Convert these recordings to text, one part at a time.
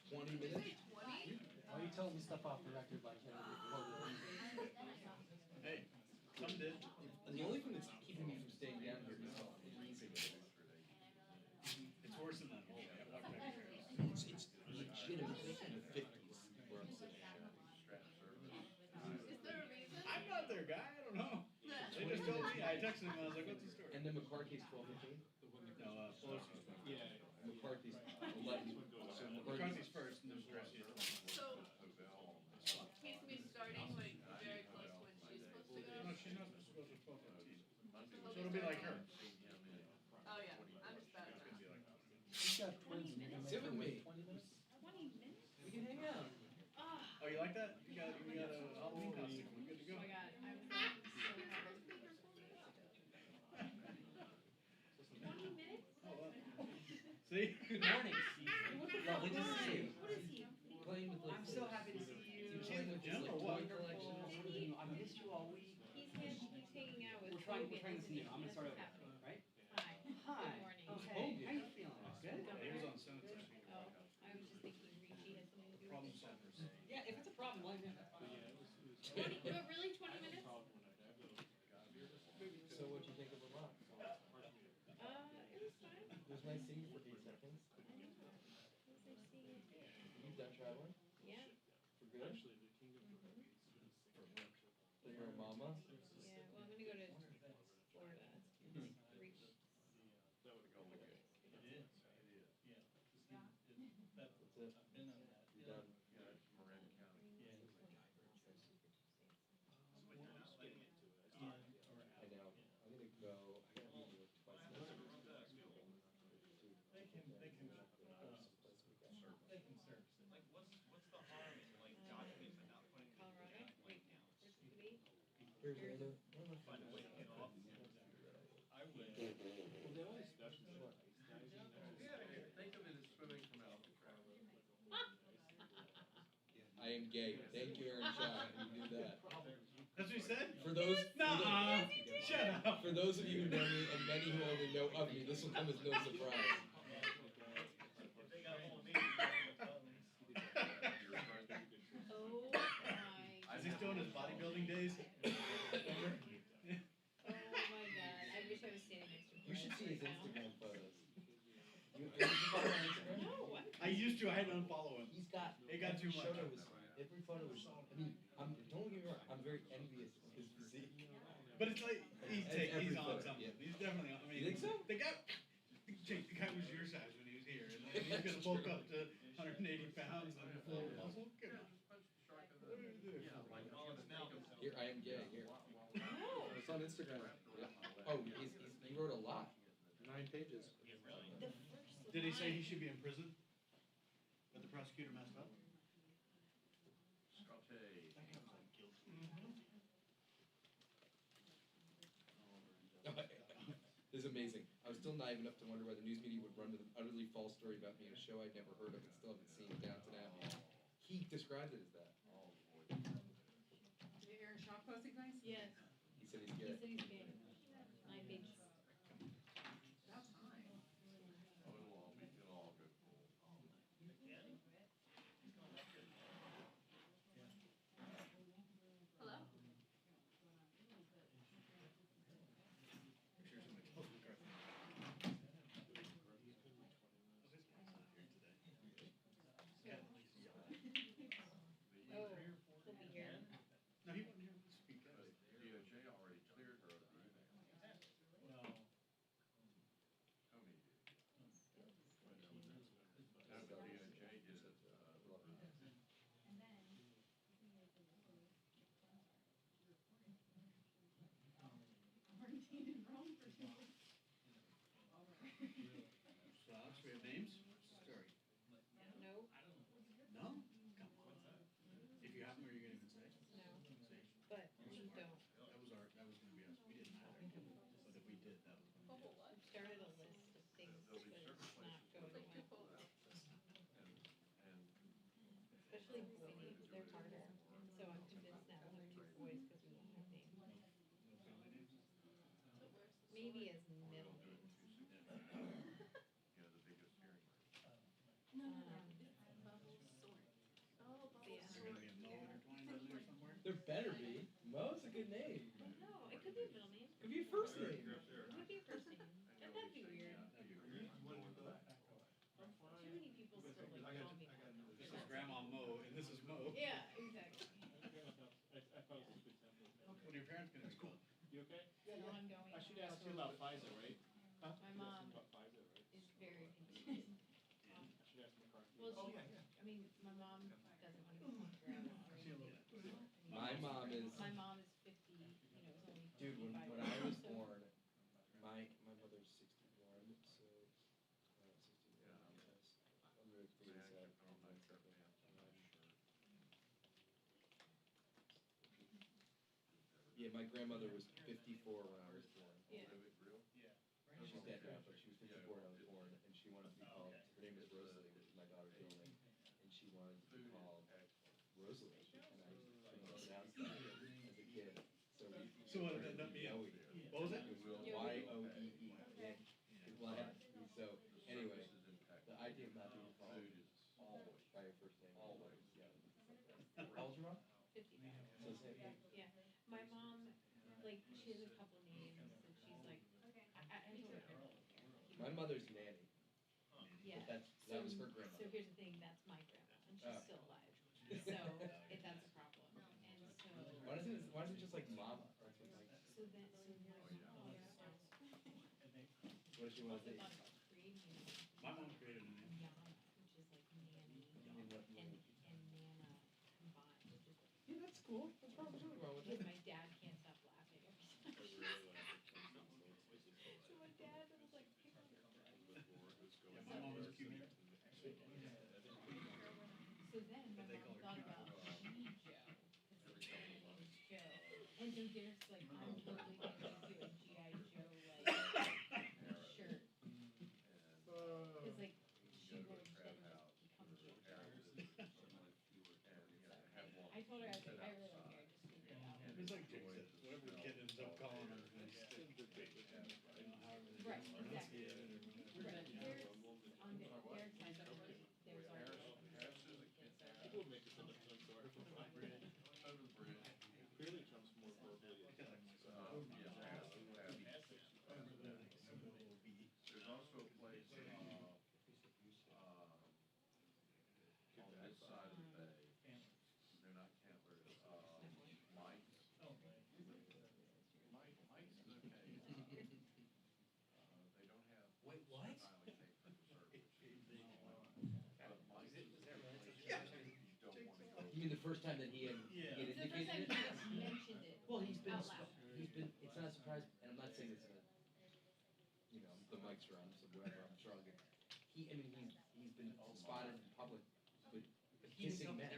20 minutes? Why are you telling me stuff off the record like that? Hey, some did. The only thing that's keeping me from staying down here is how freezing it is. It's worse than that hole. It's legitimately in the 50s where I'm sitting. Is there a reason? I'm not their guy. I don't know. They just told me. I texted him. I was like, "What's the story?" And then McCarthy's 12:15. No, Pelosi's. Yeah. McCarthy's 11. So McCarthy's first, and then Pelosi is 12. So he's gonna be starting like very close to when she's supposed to go. No, she's not supposed to go till 12:15. So it'll be like her. Oh yeah, I'm just bad at that. You got twins and you're gonna Sit with me. 20 minutes? 20 minutes? We can hang out. Oh, you like that? You got a Halloween costume. We're good to go. Oh my god, I was laughing so hard. 20 minutes? Oh, wow. See? Good morning. What the Lovely to fuck? see you. What is he? Playing with I'm so happy to see you. Playing with his like, toy collection. I missed you all week. He's hanging out with We're trying Hogan, to see you. I'm gonna That's start what's over, happening. right? Hi. Hi. Good morning. Okay. How you feeling? Good. Yeah, he was on Senate side. Oh, I was just thinking Richie has something to do Problem with it. solvers. Yeah, if it's a problem, let me know. 20, but really 20 minutes? So what'd you think of Vermont? It was fine. It was nice seeing you for 8 seconds. I know. It was like seeing you too. You've done traveling? Yeah. For good? So you're a mama? Yeah, well, I'm gonna go to Florida in like 3 weeks. That's it. You're done. I know. I'm gonna go. I gotta be here twice next week. Colorado? Wait, where's it gonna be? Here's another. Well, they always Think of it as swimming from Alcatraz. I am gay. Thank you, Aaron Shaw. You knew that. That's what he said? For those, Nuh-uh. Shut up. for those of you who know me and many who only know of me, this will come as no surprise. Oh my. Is he still in his bodybuilding days? Oh my god. I wish I was standing next to him. You should see his right now. Instagram photos. You follow him on Instagram? No, I used to. I had to unfollow him. He's got. It got too much. Every photo was. I mean, don't get me wrong. I'm very envious of his physique. But it's like he's Every on photo, something. yeah. He's definitely on. I mean, You think so? The guy was your size when he was here, and then he's gonna bulk up to 180 pounds and full muscle. Come on. What did he do? Here, I am gay. Here. No. It's on Instagram. Yeah. Oh, he wrote a lot. 9 pages. The first Did he say he line. should be in prison? But the prosecutor messed up? That guy was like guilty. This is amazing. I was still naive enough to wonder why the news media would run with an utterly false story about me in a show I'd never heard of and still haven't seen, Downton Abbey. He described it as that. Did Aaron Shaw posting things? Yes. He said he's He gay. said he's gay. 9 pages. That's fine. Hello? Pictures of McCarthy. Oh, he'll be here. No, he wasn't here to speak up. DOJ already cleared her of the email. Tony did. Now the DOJ did it, Slots, we have names? Sorry. No? No? Come on. If you have them, are you gonna even say? No. See? But we don't. That was gonna be us. We didn't either. But if we did, that was gonna be us. We've started a list of things, but it's not going well. and Especially boy names, they're harder. So I'm convinced now we'll have 2 boys because we won't have names. Maybe as middle names. you know, the biggest hearing. there gonna be a Mo intertwined in there somewhere? There better be. Mo's a good name. I don't know, it could be a middle name, Could be a first name. it could be a first name, and that'd be weird. Too many people still like call me that. This is Grandma Mo, and this is Mo. Yeah, exactly. I thought it was a good template. What are your parents gonna be called? You okay? So ongoing. I should ask you about Pfizer, right? Huh? My mom About Pfizer, right? is very confused. I should ask McCarthy. Well, she, I mean, my mom doesn't want to be called grandma or anything. My mom is. My mom is 50, you know, is only 55. Dude, when I was born, my mother's 61, so 61. I'm really pleased that yeah, my grandmother was 54 when I was born. Yeah. She's dead now, but she was 54 when I was born, and she wanted to be called. Her name is Rosalie, which is my daughter's middle name, and she wanted to be called Rosalie, and I couldn't pronounce that as a kid. So what did that mean? What was it? It was Yoee. Yeah. Well, so anyway, the idea of not being called by your first name. Always. Yeah. How old's your mom? 55. So same thing. Yeah. My mom, like, she has a couple names, and she's like, I told her, I don't care. My mother's Nanny. Yeah. But that was her grandma. So here's the thing, that's my grandma, and she's Oh. still alive. So, that's a problem. And so. Why isn't it just like Mama? That's what like. So then, so my mom starts. What does she want to Also be? thought about creating a name, My mom created a name. Yana, which is like nanny In what and movie? Nana combined, which is like. Yeah, that's cool. What's wrong with Because it? my dad can't stop laughing every time. So my dad was like, pick on your Yeah, my mom was cute. So then my mom thought about G. Joe, because his name is Joe. And so there's like, I'm totally gonna do a G.I. Joe like shirt. Cause like, she will then like become G.I. Joe. I told her, I was like, I really don't care, just figure it out. It's like Jake said, whatever the kid ends up calling him is gonna stick. You know, however they Right, pronounce exactly. it or whatever. Right, there's, on the, there's my daughter, there's already. People would make this into a story. Clearly Trump's more verbally. There's also a place, on this side of the bay, they're not Cantlers, Mike's. Mike's is okay. They don't have. Wait, what? Highly paid for dessert, which is but Mike's is a place you don't wanna go. You mean the first time that he had It's the first time indicated he it? mentioned it. Well, he's been, Out loud. it's not a surprise, and I'm not saying this in a, you know, the mics are on, so whatever, I'm sure I'll get. He's been spotted in public with kissing men.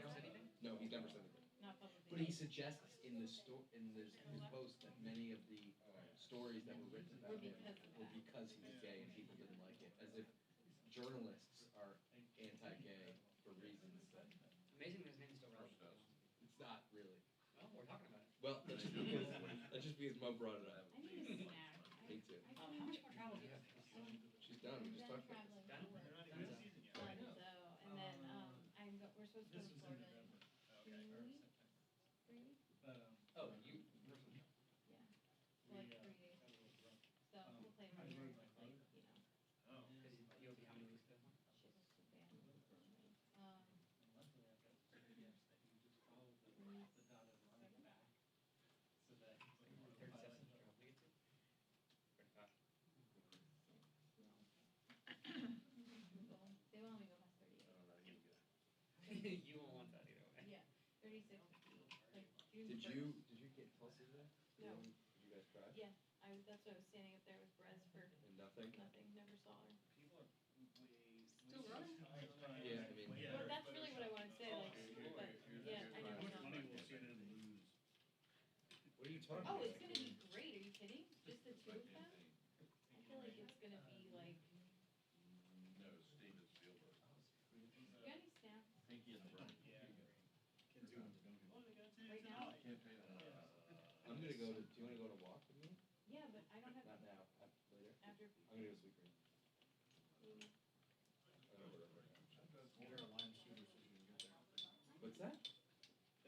No, he's never said anything. Not publicly. But he suggests in his post that many of the stories that were written about him were because he was gay and people didn't like it, as if journalists are anti-gay for reasons that Amazing that his name is still First relevant. does. it's not really. Well, we're talking about it. Well, that's just because Mo brought it up. I need a snack. Me too. I How much more travel do you have? She's done. We just done talked about it. traveling. Done? So, and then, we're supposed to go to Florida in 3 weeks? 3 weeks? Oh, you personally? Yeah, for like 3 days. So we'll play around here, like, you know, Because you'll be how many weeks there? shit, it's so bad. 3 37 travel you get to? 35. They won't let me go past 38. You won't want that either way. Yeah, 36 would be, like, June Did 1st. you get Tulsa there? No. Did you guys try? Yeah, that's why I was standing up there with Brez for And nothing? nothing, never saw her. Still running? Yeah, I mean. Well, that's really what I wanted to say, like, but, yeah, I How never much saw money her. will CNN lose? What are you talking Oh, about? it's gonna be great, are you kidding? Just the two of them? I feel like it's gonna be like, No, Steven Spielberg. you got any snacks Pinky and the Brain. Kids who want to don't get right now? Campaign. I'm gonna go to, do you wanna go on a walk with me? Yeah, but I don't have, Not now, later. after, I'm gonna go to Sweet Green. maybe, I don't know where I'm right now. Get her a lime shooter so she can get there. What's that?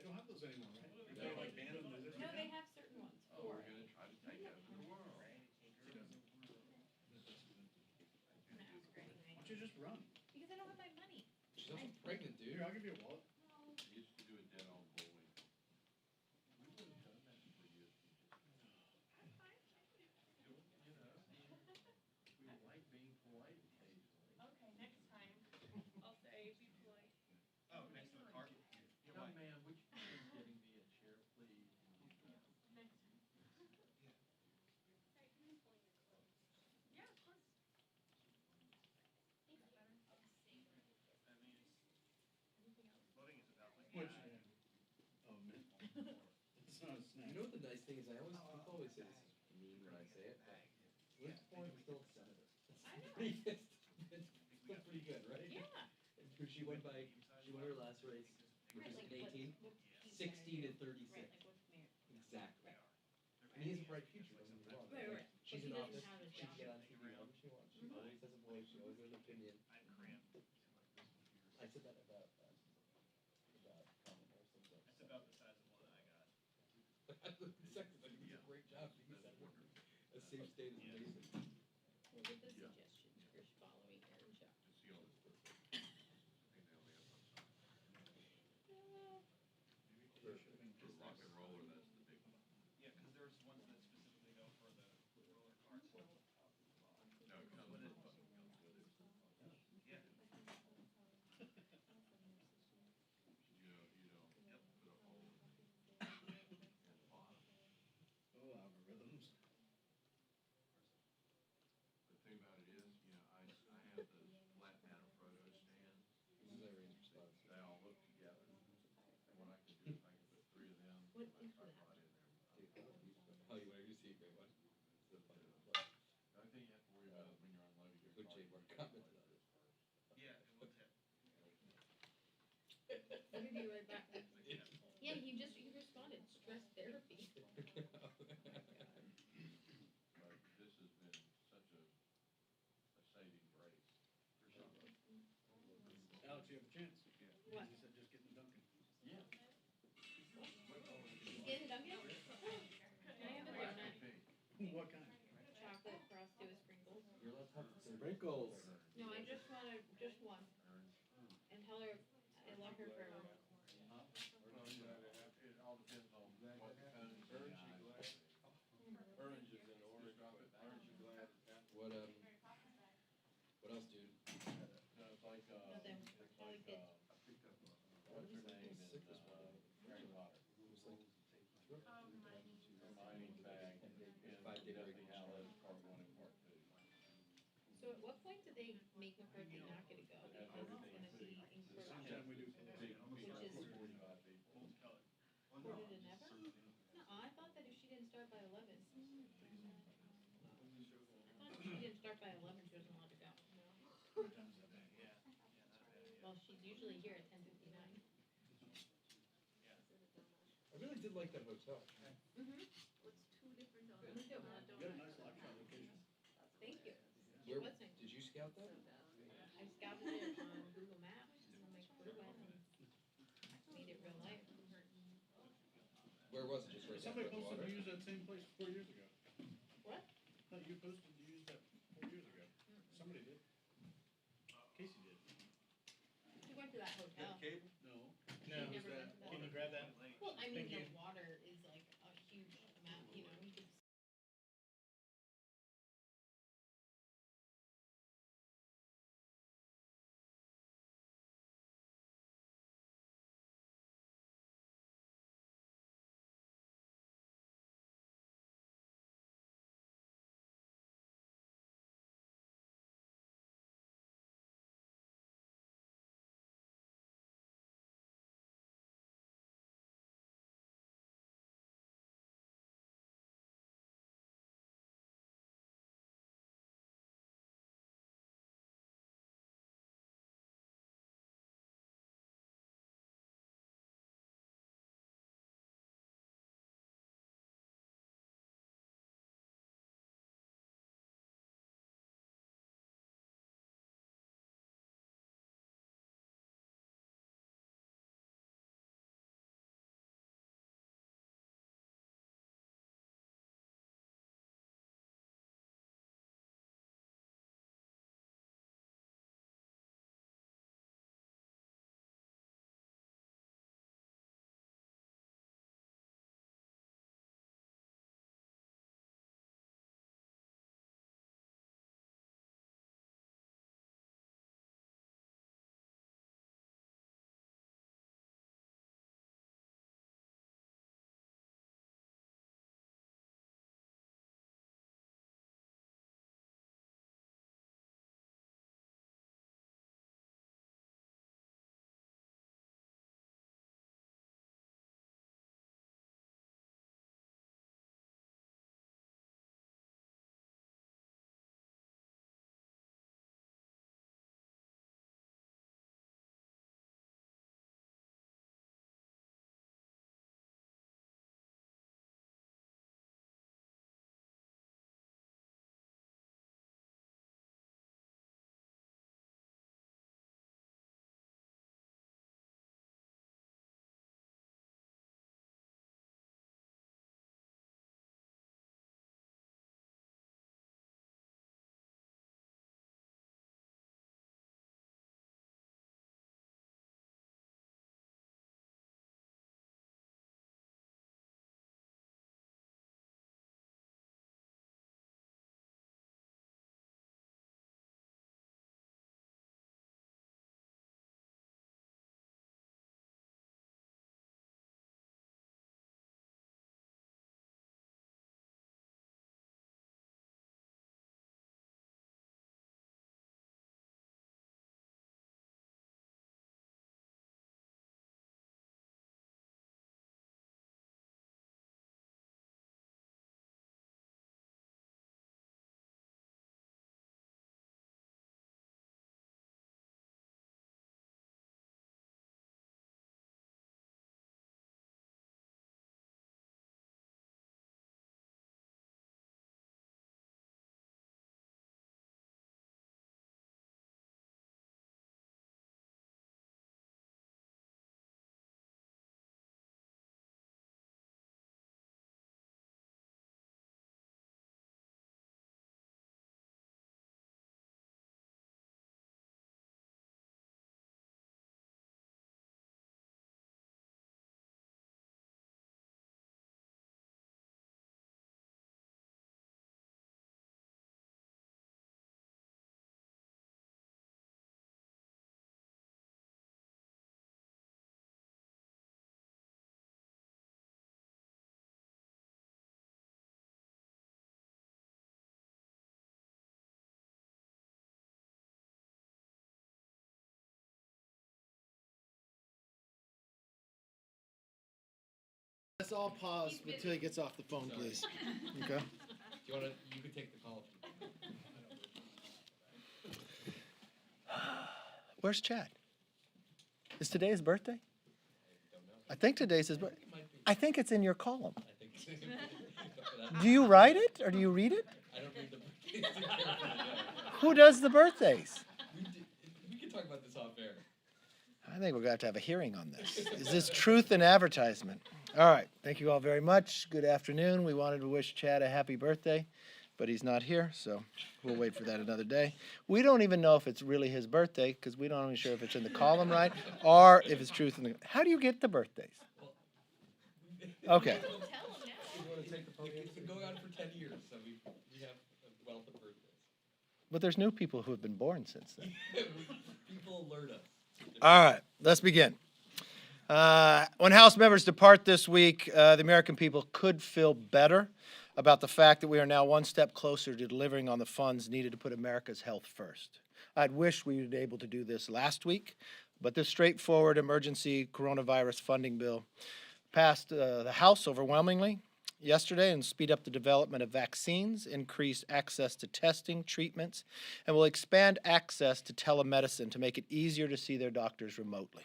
They don't have those anymore, right? What do They're they like do? banned them. Is it No, they now? have certain ones Oh, for we're it. gonna try to take over the world. She doesn't. I'm gonna ask her anyway. Why don't you just run? Because I don't have my money. She's also pregnant, dude. Here, I'll give you a wallet. No. I used to do a dead on bowling. We would have done that for you if you just, you know, we like being polite occasionally. Okay, next time, I'll say, be polite. Oh, next to the car? Young man, would you mind getting me a chair, please? Next time. Sorry, can you pull your clothes? Yeah, of course. Thanks, better. I mean, Anything else? voting is about like. Which, oh, man. It's not a snack. You know what the nice thing is? People always say this is mean when I say it, but Liz Warren is still a senator. I know. It's still pretty good, right? Yeah. She won her last race, which Right, was like in 18, what's he 16 and gonna do? 36. Right, like what's Mayor? Exactly. And he has a bright future, don't get me wrong. Right, right. She's But in he doesn't office, have a she can job. get on TV whenever she wants. She always has a voice, she always has an opinion. I said that about Kamala Harris. It's about the size of one I got. Second, I think it's a great job being a senator. A safe state is amazing. Look at the suggestions, Chris, following Aaron Chuck. To see all this stuff. I think they only have one side. For rock and roller, that's the big one. Yeah, cause there's ones that specifically go for the roller carts. No, it comes with it, but it comes with it. Yeah. You don't put a hole in the bottom. Oh, algorithms. The thing about it is, you know, I have those flat Manfrotto stands. This is a range response. They all look together. And what I can do is I can put 3 of them What and my is that? tripod in there. Dude, oh, you want to see a great one? It's a funny one. The only thing you have to worry about is when you're unloading your Good car. Jay you Ward gotta commented unload on it. this first. Yeah, it will tip. I'll be right back. Yeah, he responded, stress therapy. But this has been such a saving grace for some of us. Alex, you have a chance. What? You said just get in the Dunkin'. Yeah. He's getting Dunkin'? Can I have a donut? What kind? Chocolate frosted with sprinkles? You're allowed to have sprinkles. No, I just wanted, just one. And tell her, I love her for, Well, you know, it all depends on what the cone is. Orange is in orange, aren't you glad it's got? What else, dude? No, it's like, Nothing. it's All the like, kids. what's her name in, Sick this Harry Potter? Who's like, Hermione's bag in 5-day break. Deathly Hallows Part 1 and Part 2. so at what point did they make McCarthy not gonna go? It has Because it's everything gonna be Same encroaching. time we do. Big, Which is- 45 people. Multicolored. Ordered it never? No, I thought that if she didn't start by 11. I thought if she didn't start by 11, she wasn't allowed to go. Sometimes that bad. Yeah, yeah, not bad, yeah. Well, she's usually here at 10:59. I really did like that hotel. Mm-hmm. What's two different Me donuts? too. You got a nice live shot location. Thank you. Where, What's it? did you scout that? I scouted it on Google Maps and my crew went and made it real life. Where was it? Just right Somebody next to the posted water? to use that same place 4 years ago. What? I thought you posted to use that 4 years ago. Somebody did. Casey did. She went to that hotel. Cable? No. She never went to that. Can you grab that? Well, I mean, Thank the you. water is like a huge amount, you know, you could Let's all pause until he gets off the phone, please. Okay. Do you wanna, you could take the call. Where's Chad? Is today his birthday? I think today's his birthday. I think it's in your column. I think so. Do you write it or do you read it? I don't read the birthdays. Who does the birthdays? We can talk about this off air. I think we're going to have a hearing on this. Is this truth in advertisement? All right. Thank you all very much. Good afternoon. We wanted to wish Chad a happy birthday, but he's not here, so we'll wait for that another day. We don't even know if it's really his birthday because we don't even sure if it's in the column right or if it's truth in the. How do you get the birthdays? Okay. It's been going on for 10 years, so we have a wealth of birthdays. But there's new people who have been born since then. People alert us. All right, let's begin. When House members depart this week, the American people could feel better about the fact that we are now one step closer to delivering on the funds needed to put America's health first. I'd wish we were able to do this last week, but this straightforward emergency coronavirus funding bill passed the House overwhelmingly yesterday and speed up the development of vaccines, increase access to testing, treatments, and will expand access to telemedicine to make it easier to see their doctors remotely.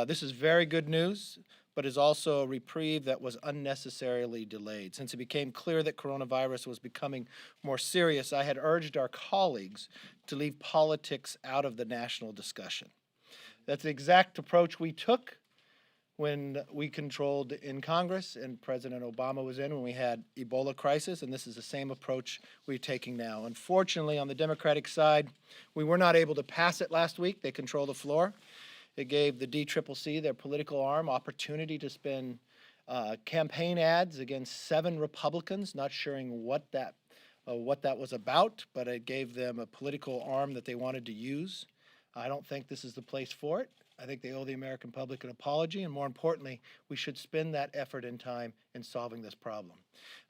This is very good news, but is also a reprieve that was unnecessarily delayed. Since it became clear that coronavirus was becoming more serious, I had urged our colleagues to leave politics out of the national discussion. That's the exact approach we took when we controlled in Congress and President Obama was in when we had Ebola crisis, and this is the same approach we're taking now. Unfortunately, on the Democratic side, we were not able to pass it last week. They control the floor. It gave the DCCC, their political arm, opportunity to spend campaign ads against 7 Republicans, not sure what that was about, but it gave them a political arm that they wanted to use. I don't think this is the place for it. I think they owe the American public an apology, and more importantly, we should spend that effort and time in solving this problem.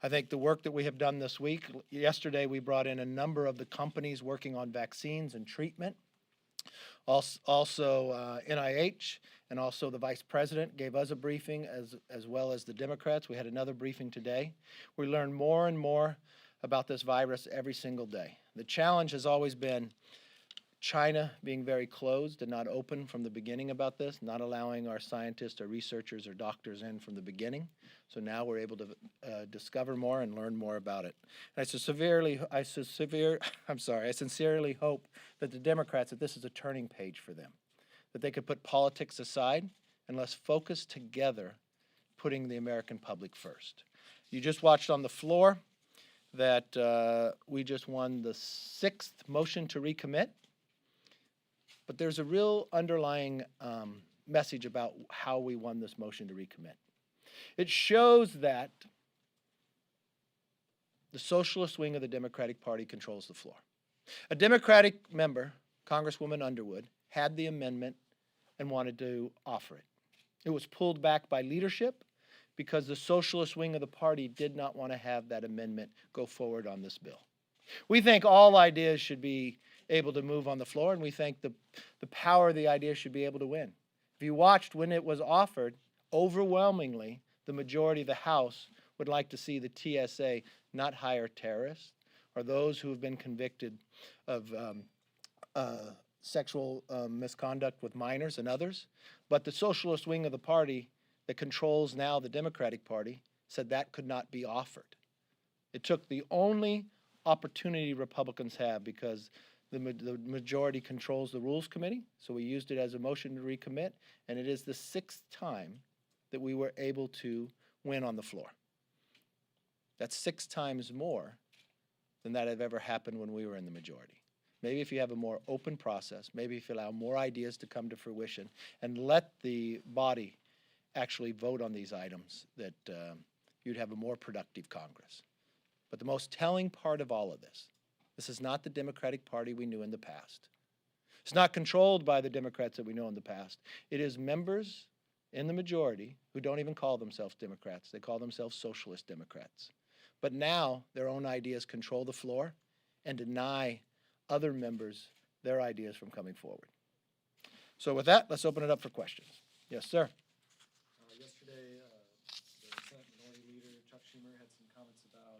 I think the work that we have done this week, yesterday we brought in a number of the companies working on vaccines and treatment. Also NIH and also the Vice President gave us a briefing as well as the Democrats. We had another briefing today. We learn more and more about this virus every single day. The challenge has always been China being very closed and not open from the beginning about this, not allowing our scientists or researchers or doctors in from the beginning. So now we're able to discover more and learn more about it. And I sincerely hope that the Democrats, that this is a turning page for them, that they could put politics aside and let's focus together putting the American public first. You just watched on the floor that we just won the 6th motion to recommit. But there's a real underlying message about how we won this motion to recommit. It shows that the socialist wing of the Democratic Party controls the floor. A Democratic member, Congresswoman Underwood, had the amendment and wanted to offer it. It was pulled back by leadership because the socialist wing of the party did not want to have that amendment go forward on this bill. We think all ideas should be able to move on the floor, and we think the power of the idea should be able to win. If you watched when it was offered, overwhelmingly, the majority of the House would like to see the TSA not hire terrorists or those who have been convicted of sexual misconduct with minors and others. But the socialist wing of the party that controls now the Democratic Party said that could not be offered. It took the only opportunity Republicans have because the majority controls the Rules Committee, so we used it as a motion to recommit, and it is the 6th time that we were able to win on the floor. That's 6 times more than that have ever happened when we were in the majority. Maybe if you have a more open process, maybe if you allow more ideas to come to fruition and let the body actually vote on these items, that you'd have a more productive Congress. But the most telling part of all of this is not the Democratic Party we knew in the past. It's not controlled by the Democrats that we know in the past. It is members in the majority who don't even call themselves Democrats. They call themselves socialist Democrats. But now their own ideas control the floor and deny other members their ideas from coming forward. So with that, let's open it up for questions. Yes, sir. Yesterday, the Schumer had some comments about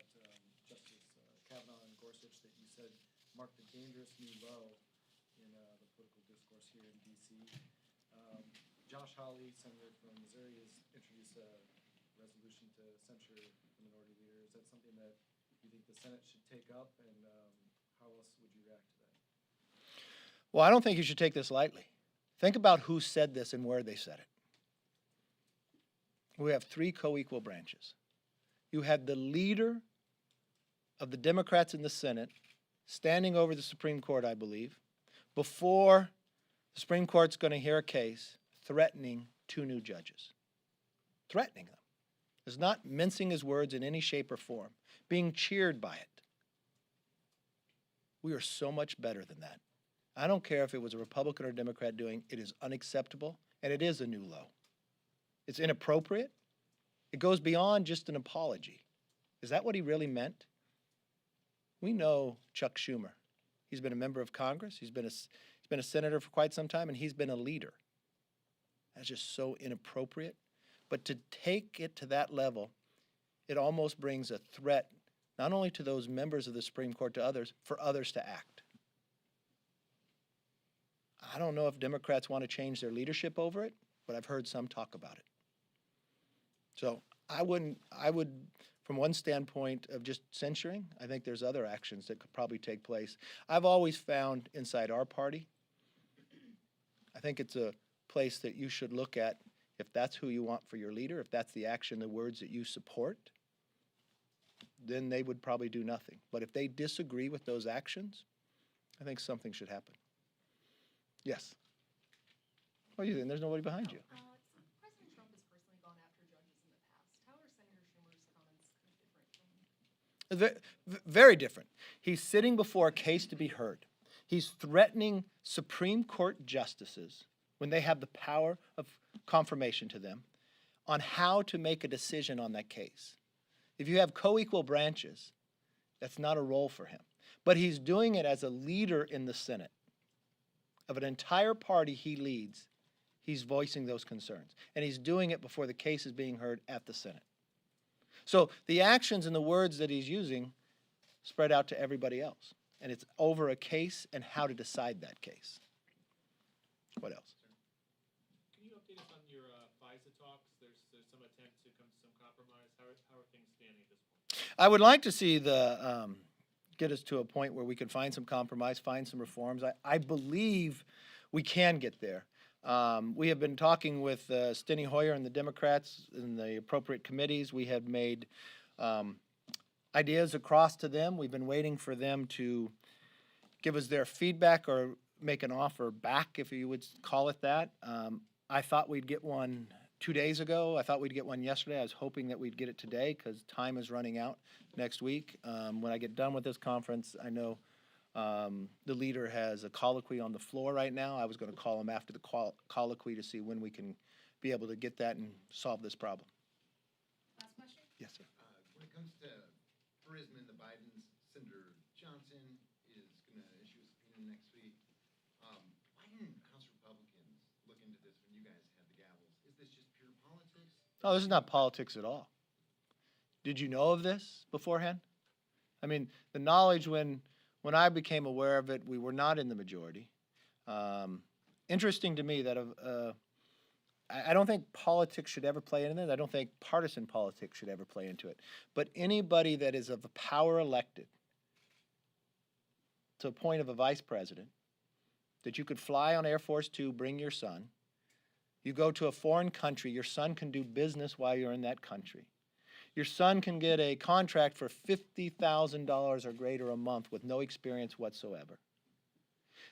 Justice Kavanaugh and Gorsuch that you said marked a dangerous new low in the political discourse here in D.C. Josh Hawley, senator from Missouri, has introduced a resolution to censure the minority leader. Is that something that you think the Senate should take up, and how else would you react to that? Well, I don't think you should take this lightly. Think about who said this and where they said it. We have three co-equal branches. You had the leader of the Democrats in the Senate standing over the Supreme Court, I believe, before the Supreme Court's going to hear a case threatening two new judges. Threatening them. Is not mincing his words in any shape or form. Being cheered by it. We are so much better than that. I don't care if it was a Republican or Democrat doing it, is unacceptable, and it is a new low. It's inappropriate. It goes beyond just an apology. Is that what he really meant? We know Chuck Schumer. He's been a member of Congress. He's been a senator for quite some time, and he's been a leader. That's just so inappropriate. But to take it to that level, it almost brings a threat, not only to those members of the Supreme Court, to others, for others to act. I don't know if Democrats want to change their leadership over it, but I've heard some talk about it. So I would, from one standpoint of just censuring, I think there's other actions that could probably take place. I've always found inside our party, I think it's a place that you should look at if that's who you want for your leader, if that's the action, the words that you support, then they would probably do nothing. But if they disagree with those actions, I think something should happen. Yes. What do you think? There's nobody behind you. President Trump has personally gone after judges in the past. How are Senator Schumer's comments different from? Very different. He's sitting before a case to be heard. He's threatening Supreme Court justices when they have the power of confirmation to them on how to make a decision on that case. If you have co-equal branches, that's not a role for him. But he's doing it as a leader in the Senate. Of an entire party he leads, he's voicing those concerns. And he's doing it before the case is being heard at the Senate. So the actions and the words that he's using spread out to everybody else. And it's over a case and how to decide that case. What else? Can you update us on your FISA talks? There's some attempt to come to some compromise. How are things standing at this point? I would like to see the get us to a point where we can find some compromise, find some reforms. I believe we can get there. We have been talking with Steny Hoyer and the Democrats in the appropriate committees. We have made ideas across to them. We've been waiting for them to give us their feedback or make an offer back, if you would call it that. I thought we'd get one 2 days ago. I thought we'd get one yesterday. I was hoping that we'd get it today because time is running out next week. When I get done with this conference, I know the leader has a colloquy on the floor right now. I was going to call him after the colloquy to see when we can be able to get that and solve this problem. Last question? Yes, sir. When it comes to Burisma and the Bidens, Senator Johnson is going to issue a subpoena next week. Why didn't House Republicans look into this when you guys had the gavels? Is this just pure politics? No, this is not politics at all. Did you know of this beforehand? I mean, the knowledge when I became aware of it, we were not in the majority. Interesting to me that I don't think politics should ever play into it. I don't think partisan politics should ever play into it. But anybody that is of power elected to a point of a vice president, that you could fly on Air Force Two, bring your son, you go to a foreign country, your son can do business while you're in that country. Your son can get a contract for $50,000 or greater a month with no experience whatsoever.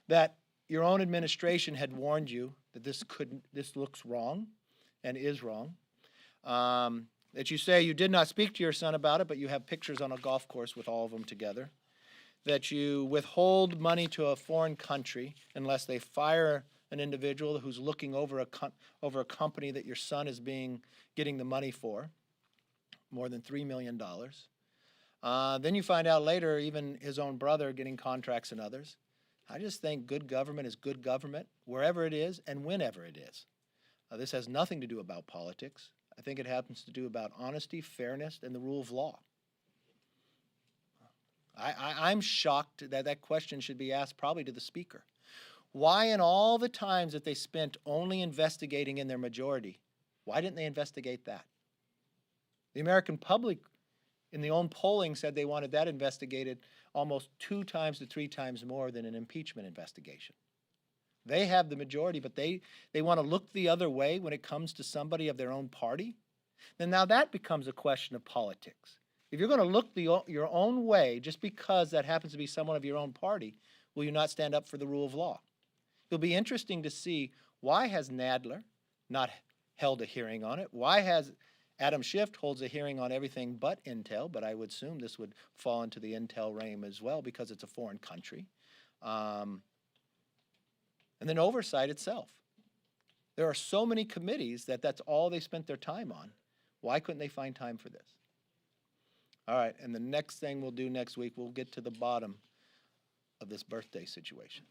That your own administration had warned you that this looks wrong and is wrong. That you say you did not speak to your son about it, but you have pictures on a golf course with all of them together. That you withhold money to a foreign country unless they fire an individual who's looking over a company that your son is getting the money for, more than $3 million. Then you find out later, even his own brother getting contracts and others. I just think good government is good government wherever it is and whenever it is. This has nothing to do about politics. I think it happens to do about honesty, fairness, and the rule of law. I'm shocked that that question should be asked probably to the Speaker. Why in all the times that they spent only investigating in their majority, why didn't they investigate that? The American public in the own polling said they wanted that investigated almost 2 times to 3 times more than an impeachment investigation. They have the majority, but they want to look the other way when it comes to somebody of their own party. Then now that becomes a question of politics. If you're going to look your own way just because that happens to be someone of your own party, will you not stand up for the rule of law? It'll be interesting to see, why has Nadler not held a hearing on it? Why has Adam Schiff holds a hearing on everything but Intel, but I would assume this would fall into the Intel realm as well because it's a foreign country. And then oversight itself. There are so many committees that that's all they spent their time on. Why couldn't they find time for this? All right, and the next thing we'll do next week, we'll get to the bottom of this birthday situation.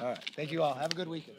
All right, thank you all. Have a good weekend.